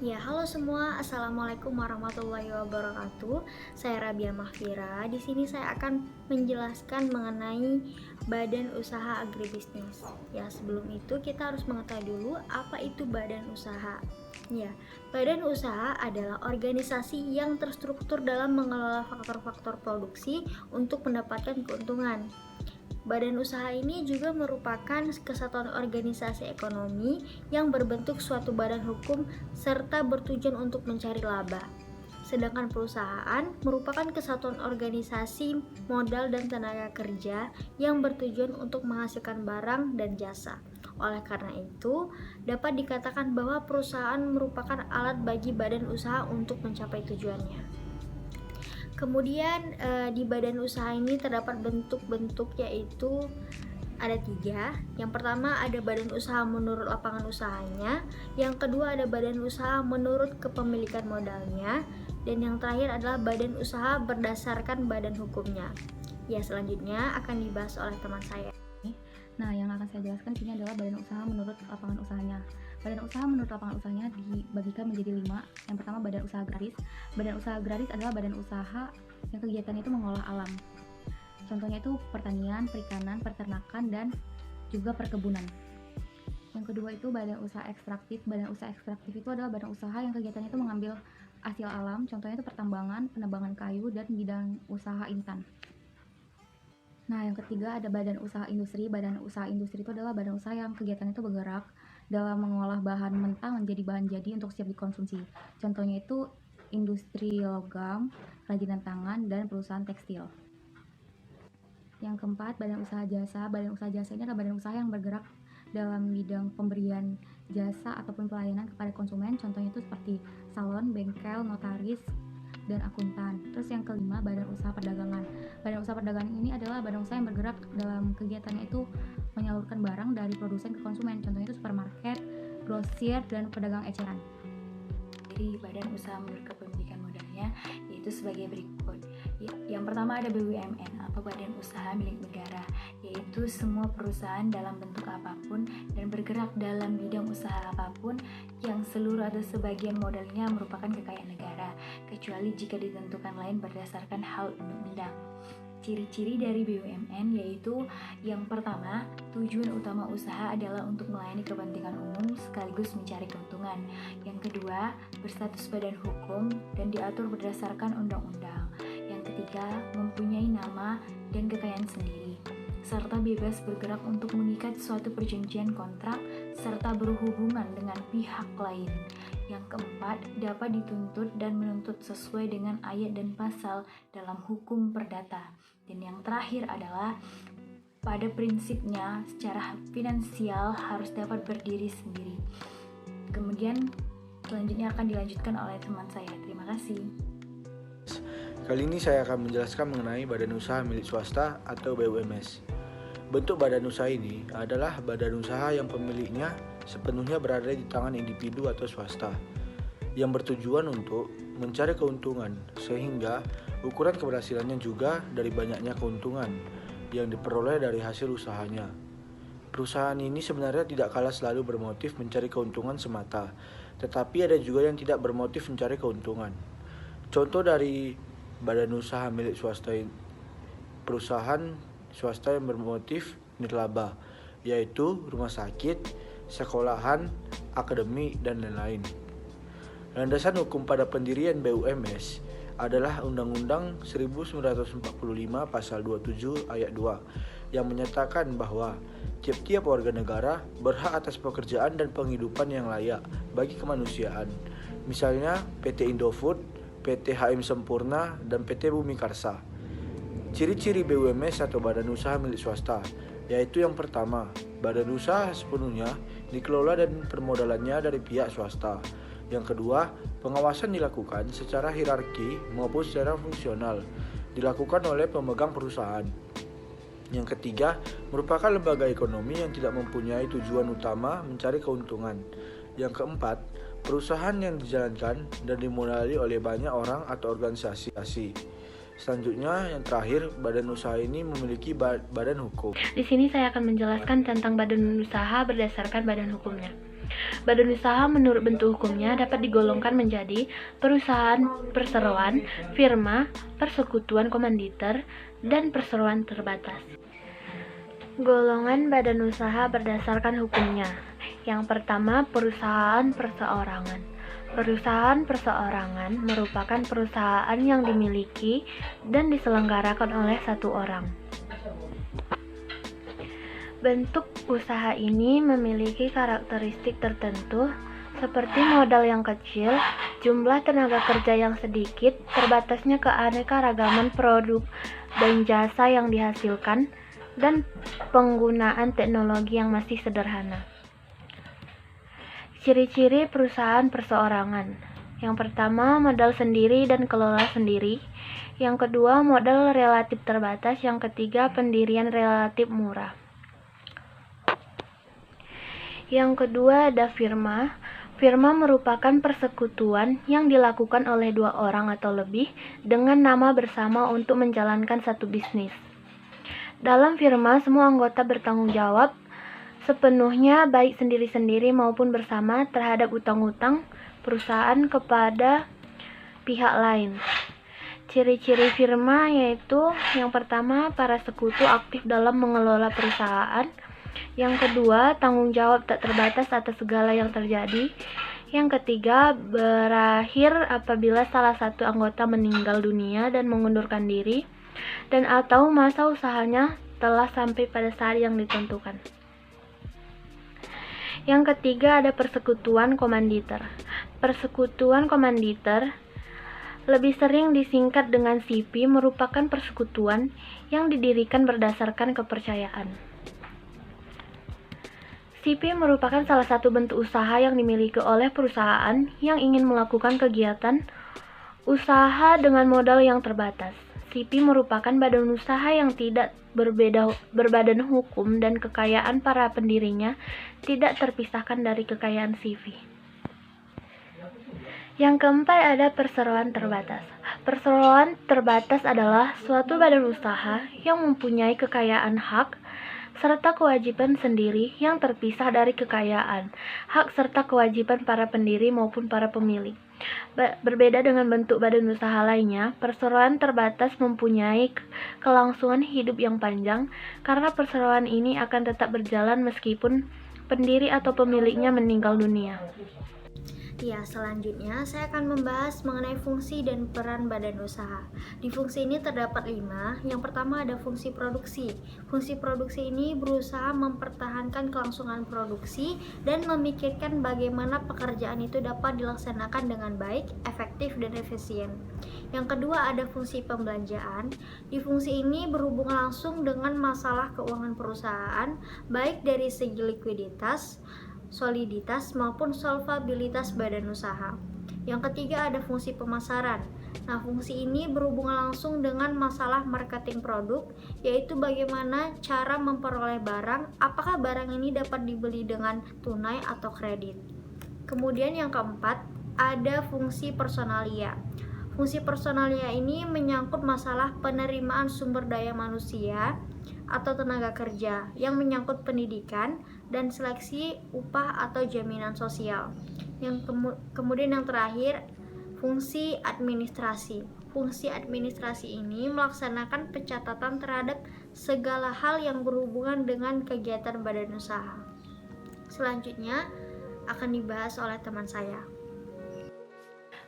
Ya, halo semua. Assalamualaikum warahmatullahi wabarakatuh. Saya Rabia Mahfira. Di sini saya akan menjelaskan mengenai badan usaha agribisnis. Ya, sebelum itu kita harus mengetahui dulu apa itu badan usaha. Ya, badan usaha adalah organisasi yang terstruktur dalam mengelola faktor-faktor produksi untuk mendapatkan keuntungan. Badan usaha ini juga merupakan kesatuan organisasi ekonomi yang berbentuk suatu badan hukum serta bertujuan untuk mencari laba. Sedangkan perusahaan merupakan kesatuan organisasi modal dan tenaga kerja yang bertujuan untuk menghasilkan barang dan jasa. Oleh karena itu, dapat dikatakan bahwa perusahaan merupakan alat bagi badan usaha untuk mencapai tujuannya. Kemudian di badan usaha ini terdapat bentuk-bentuk, yaitu ada 3. Yang pertama ada badan usaha menurut lapangan usahanya, yang kedua ada badan usaha menurut kepemilikan modalnya, dan yang terakhir adalah badan usaha berdasarkan badan hukumnya. Ya, selanjutnya akan dibahas oleh teman saya. Nah, yang akan saya jelaskan ini adalah badan usaha menurut lapangan usahanya. Badan usaha menurut lapangan usahanya dibagikan menjadi 5. Yang pertama badan usaha agraris. Badan usaha agraris adalah badan usaha yang kegiatannya itu mengolah alam. Contohnya itu pertanian, perikanan, peternakan, dan juga perkebunan. Yang kedua itu badan usaha ekstraktif. Badan usaha ekstraktif itu adalah badan usaha yang kegiatannya itu mengambil hasil alam. Contohnya itu pertambangan, penebangan kayu, dan bidang usaha intan. Nah, yang ketiga ada badan usaha industri. Badan usaha industri itu adalah badan usaha yang kegiatan itu bergerak dalam mengolah bahan mentah menjadi bahan jadi untuk siap dikonsumsi. Contohnya itu industri logam, kerajinan tangan, dan perusahaan tekstil. Yang keempat, badan usaha jasa. Badan usaha jasa ini adalah badan usaha yang bergerak dalam bidang pemberian jasa ataupun pelayanan kepada konsumen. Contohnya itu seperti salon, bengkel, notaris, dan akuntan. Terus yang kelima, badan usaha perdagangan. Badan usaha perdagangan ini adalah badan usaha yang bergerak dalam kegiatannya itu menyalurkan barang dari produsen ke konsumen. Contohnya itu supermarket, grosir, dan pedagang eceran. Dari badan usaha menurut kepemilikan modalnya yaitu sebagai berikut. Yang pertama ada BUMN atau badan usaha milik negara, yaitu semua perusahaan dalam bentuk apapun dan bergerak dalam bidang usaha apapun yang seluruh atau sebagian modalnya merupakan kekayaan negara, kecuali jika ditentukan lain berdasarkan hal undang-undang. Ciri-ciri dari BUMN yaitu yang pertama, tujuan utama usaha adalah untuk melayani kepentingan umum sekaligus mencari keuntungan. Yang kedua, berstatus badan hukum dan diatur berdasarkan undang-undang. Yang ketiga, mempunyai nama dan kekayaan sendiri, serta bebas bergerak untuk mengikat suatu perjanjian kontrak serta berhubungan dengan pihak lain. Yang keempat, dapat dituntut dan menuntut sesuai dengan ayat dan pasal dalam hukum perdata. Dan yang terakhir adalah pada prinsipnya secara finansial harus dapat berdiri sendiri. Kemudian selanjutnya akan dilanjutkan oleh teman saya. Terima kasih. Kali ini saya akan menjelaskan mengenai badan usaha milik swasta atau BUMS. Bentuk badan usaha ini adalah badan usaha yang pemiliknya sepenuhnya berada di tangan individu atau swasta, yang bertujuan untuk mencari keuntungan, sehingga ukuran keberhasilannya juga dari banyaknya keuntungan yang diperoleh dari hasil usahanya. Perusahaan ini sebenarnya tidak kalah selalu bermotif mencari keuntungan semata, tetapi ada juga yang tidak bermotif mencari keuntungan. Contoh dari badan usaha milik swasta, perusahaan swasta yang bermotif nirlaba, yaitu rumah sakit, sekolahan, akademi, dan lain-lain. Landasan hukum pada pendirian BUMS adalah Undang-Undang 1945 Pasal 27 Ayat 2 yang menyatakan bahwa tiap-tiap warga negara berhak atas pekerjaan dan penghidupan yang layak bagi kemanusiaan. Misalnya PT Indofood, PT HM Sempurna, dan PT Bumi Karsa. Ciri-ciri BUMS atau badan usaha milik swasta, yaitu yang pertama, badan usaha sepenuhnya dikelola dan permodalannya dari pihak swasta. Yang kedua, pengawasan dilakukan secara hierarki maupun secara fungsional, dilakukan oleh pemegang perusahaan. Yang ketiga, merupakan lembaga ekonomi yang tidak mempunyai tujuan utama mencari keuntungan. Yang keempat, perusahaan yang dijalankan dan dimodali oleh banyak orang atau organisasi. Selanjutnya, yang terakhir, badan usaha ini memiliki badan hukum. Di sini saya akan menjelaskan tentang badan usaha berdasarkan badan hukumnya. Badan usaha menurut bentuk hukumnya dapat digolongkan menjadi perusahaan perseroan, firma, persekutuan komanditer, dan perseroan terbatas. Golongan badan usaha berdasarkan hukumnya. Yang pertama, perusahaan perseorangan. Perusahaan perseorangan merupakan perusahaan yang dimiliki dan diselenggarakan oleh satu orang. Bentuk usaha ini memiliki karakteristik tertentu seperti modal yang kecil, jumlah tenaga kerja yang sedikit, terbatasnya keanekaragaman produk dan jasa yang dihasilkan, dan penggunaan teknologi yang masih sederhana. Ciri-ciri perusahaan perseorangan. Yang pertama, modal sendiri dan kelola sendiri. Yang kedua, modal relatif terbatas. Yang ketiga, pendirian relatif murah. Yang kedua ada firma. Firma merupakan persekutuan yang dilakukan oleh dua orang atau lebih dengan nama bersama untuk menjalankan satu bisnis. Dalam firma, semua anggota bertanggung jawab sepenuhnya baik sendiri-sendiri maupun bersama terhadap utang-utang perusahaan kepada pihak lain. Ciri-ciri firma yaitu yang pertama, para sekutu aktif dalam mengelola perusahaan. Yang kedua, tanggung jawab tak terbatas atas segala yang terjadi. Yang ketiga, berakhir apabila salah satu anggota meninggal dunia dan mengundurkan diri dan atau masa usahanya telah sampai pada saat yang ditentukan. Yang ketiga ada persekutuan komanditer. Persekutuan komanditer lebih sering disingkat dengan CP, merupakan persekutuan yang didirikan berdasarkan kepercayaan. CP merupakan salah satu bentuk usaha yang dimiliki oleh perusahaan yang ingin melakukan kegiatan usaha dengan modal yang terbatas. CP merupakan badan usaha yang tidak berbadan hukum dan kekayaan para pendirinya tidak terpisahkan dari kekayaan CV. Yang keempat ada perseroan terbatas. Perseroan terbatas adalah suatu badan usaha yang mempunyai kekayaan hak serta kewajiban sendiri yang terpisah dari kekayaan, hak serta kewajiban para pendiri maupun para pemilik. Berbeda dengan bentuk badan usaha lainnya, perseroan terbatas mempunyai kelangsungan hidup yang panjang karena perseroan ini akan tetap berjalan meskipun pendiri atau pemiliknya meninggal dunia. Ya, selanjutnya saya akan membahas mengenai fungsi dan peran badan usaha. Di fungsi ini terdapat 5. Yang pertama ada fungsi produksi. Fungsi produksi ini berusaha mempertahankan kelangsungan produksi dan memikirkan bagaimana pekerjaan itu dapat dilaksanakan dengan baik, efektif, dan efisien. Yang kedua ada fungsi pembelanjaan. Di fungsi ini berhubungan langsung dengan masalah keuangan perusahaan, baik dari segi likuiditas, soliditas maupun solvabilitas badan usaha. Yang ketiga ada fungsi pemasaran. Nah, fungsi ini berhubungan langsung dengan masalah marketing produk, yaitu bagaimana cara memperoleh barang, apakah barang ini dapat dibeli dengan tunai atau kredit. Kemudian yang keempat ada fungsi personalia. Fungsi personalia ini menyangkut masalah penerimaan sumber daya manusia atau tenaga kerja yang menyangkut pendidikan dan seleksi upah atau jaminan sosial. Kemudian yang terakhir, fungsi administrasi. Fungsi administrasi ini melaksanakan pencatatan terhadap segala hal yang berhubungan dengan kegiatan badan usaha. Selanjutnya akan dibahas oleh teman saya.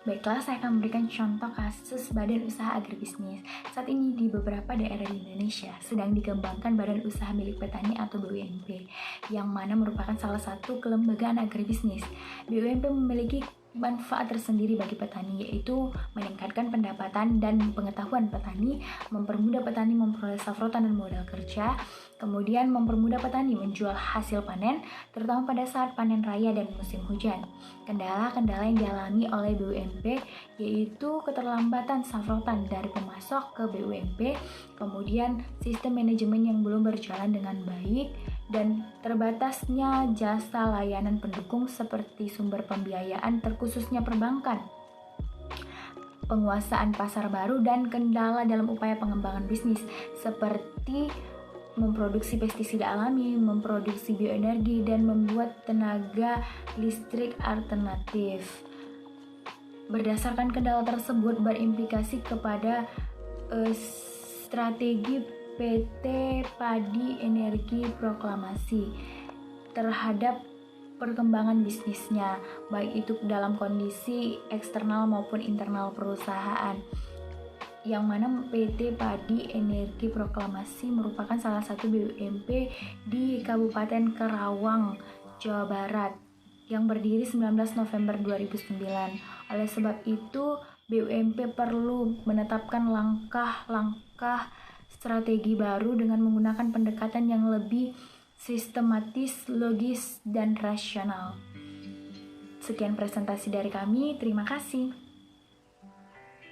Baiklah, saya akan memberikan contoh kasus badan usaha agribisnis. Saat ini di beberapa daerah di Indonesia sedang dikembangkan badan usaha milik petani atau BUMP, yang mana merupakan salah satu kelembagaan agribisnis. BUMP memiliki manfaat tersendiri bagi petani, yaitu meningkatkan pendapatan dan pengetahuan petani, mempermudah petani memperoleh safrotan dan modal kerja, kemudian mempermudah petani menjual hasil panen, terutama pada saat panen raya dan musim hujan. Kendala-kendala yang dialami oleh BUMP yaitu keterlambatan safrotan dari pemasok ke BUMP, kemudian sistem manajemen yang belum berjalan dengan baik, dan terbatasnya jasa layanan pendukung seperti sumber pembiayaan terkhususnya perbankan, penguasaan pasar baru, dan kendala dalam upaya pengembangan bisnis seperti memproduksi pestisida alami, memproduksi bioenergi, dan membuat tenaga listrik alternatif. Berdasarkan kendala tersebut berimplikasi kepada strategi PT Padi Energi Proklamasi terhadap perkembangan bisnisnya, baik itu dalam kondisi eksternal maupun internal perusahaan. Yang mana PT Padi Energi Proklamasi merupakan salah satu BUMP di Kabupaten Karawang, Jawa Barat yang berdiri 19 November 2009. Oleh sebab itu, BUMP perlu menetapkan langkah-langkah strategi baru dengan menggunakan pendekatan yang lebih sistematis, logis, dan rasional. Sekian presentasi dari kami, terima kasih.